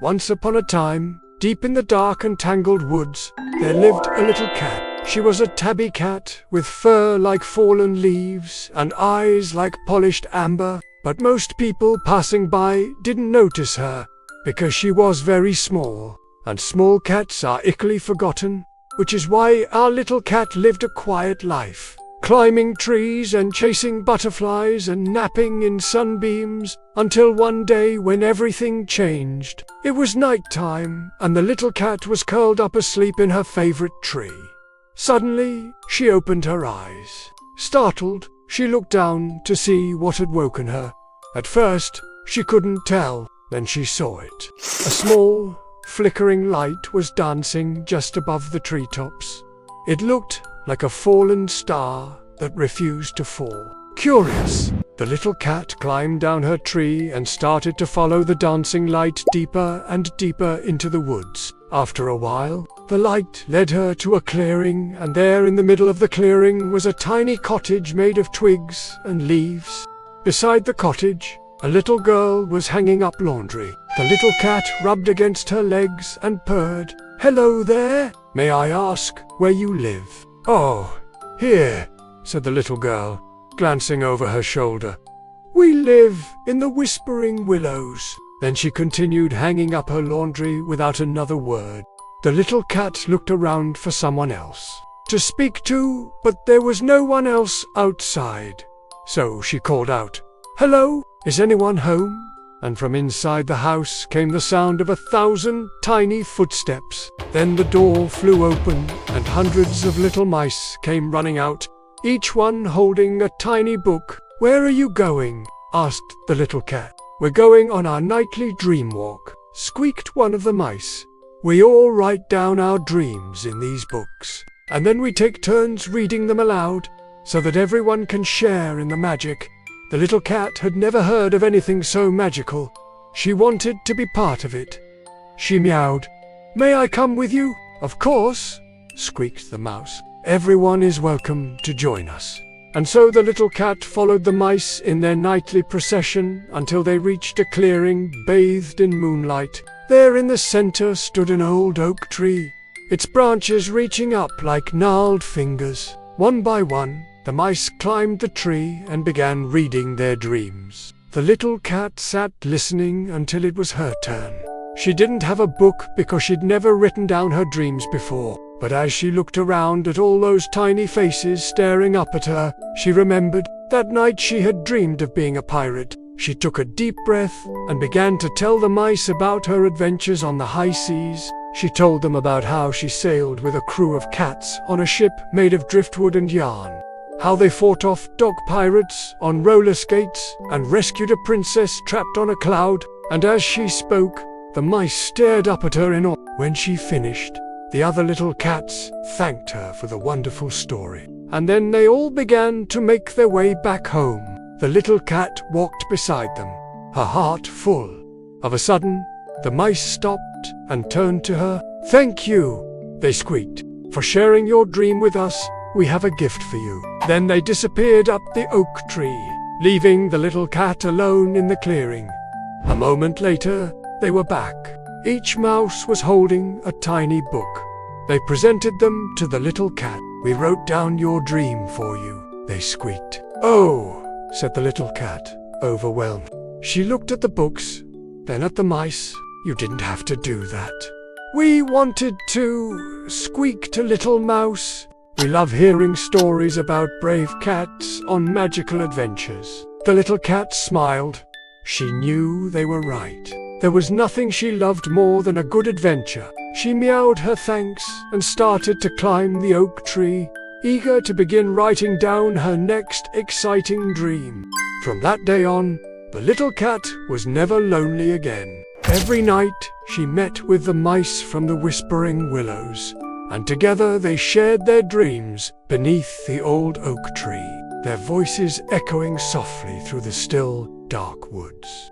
Once upon a time, deep in the dark and tangled woods, there lived a little cat. She was a tabby cat with fur like fallen leaves and eyes like polished amber, but most people passing by didn't notice her because she was very small, and small cats are easily forgotten, which is why our little cat lived a quiet life, climbing trees and chasing butterflies and napping in sunbeams, until one day when everything changed. It was night time, and the little cat was curled up asleep in her favorite tree. Suddenly, she opened her eyes. Startled, she looked down to see what had woken her. At first, she couldn't tell, then she saw it. A small, flickering light was dancing just above the treetops. It looked like a fallen star that refused to fall. Curious, the little cat climbed down her tree and started to follow the dancing light deeper and deeper into the woods. After a while, the light led her to a clearing, and there in the middle of the clearing was a tiny cottage made of twigs and leaves. Beside the cottage, a little girl was hanging up laundry. The little cat rubbed against her legs and purred. "Hello there, may I ask where you live?" "Oh, here," said the little girl, glancing over her shoulder. "We live in the Whispering Willows." Then she continued hanging up her laundry without another word. The little cat looked around for someone else to speak to, but there was no one else outside. So she called out, "Hello, is anyone home?" And from inside the house came the sound of 1,000 tiny footsteps. Then the door flew open, and hundreds of little mice came running out, each one holding a tiny book. "Where are you going?" asked the little cat. "We're going on our nightly dream walk," squeaked one of the mice. "We all write down our dreams in these books, and then we take turns reading them aloud, so that everyone can share in the magic." The little cat had never heard of anything so magical. She wanted to be part of it. She meowed. "May I come with you?" "Of course," squeaked the mouse. "Everyone is welcome to join us." And so the little cat followed the mice in their nightly procession until they reached a clearing bathed in moonlight. There in the center stood an old oak tree, its branches reaching up like gnarled fingers. One by one, the mice climbed the tree and began reading their dreams. The little cat sat listening until it was her turn. She didn't have a book because she'd never written down her dreams before. But as she looked around at all those tiny faces staring up at her, she remembered that night she had dreamed of being a pirate. She took a deep breath and began to tell the mice about her adventures on the high seas. She told them about how she sailed with a crew of cats on a ship made of driftwood and yarn, how they fought off dog pirates on roller skates and rescued a princess trapped on a cloud. And as she spoke, the mice stared up at her in awe. When she finished, the other little cats thanked her for the wonderful story, and then they all began to make their way back home. The little cat walked beside them, her heart full. Of a sudden, the mice stopped and turned to her. "Thank you," they squeaked, "for sharing your dream with us. We have a gift for you." Then they disappeared up the oak tree, leaving the little cat alone in the clearing. A moment later, they were back. Each mouse was holding a tiny book. They presented them to the little cat. "We wrote down your dream for you," they squeaked. "Oh," said the little cat, overwhelmed. She looked at the books, then at the mice. "You didn't have to do that." "We wanted to," squeaked a little mouse. "We love hearing stories about brave cats on magical adventures." The little cat smiled. She knew they were right. There was nothing she loved more than a good adventure. She meowed her thanks and started to climb the oak tree, eager to begin writing down her next exciting dream. From that day on, the little cat was never lonely again. Every night, she met with the mice from the Whispering Willows, and together they shared their dreams beneath the old oak tree, their voices echoing softly through the still, dark woods.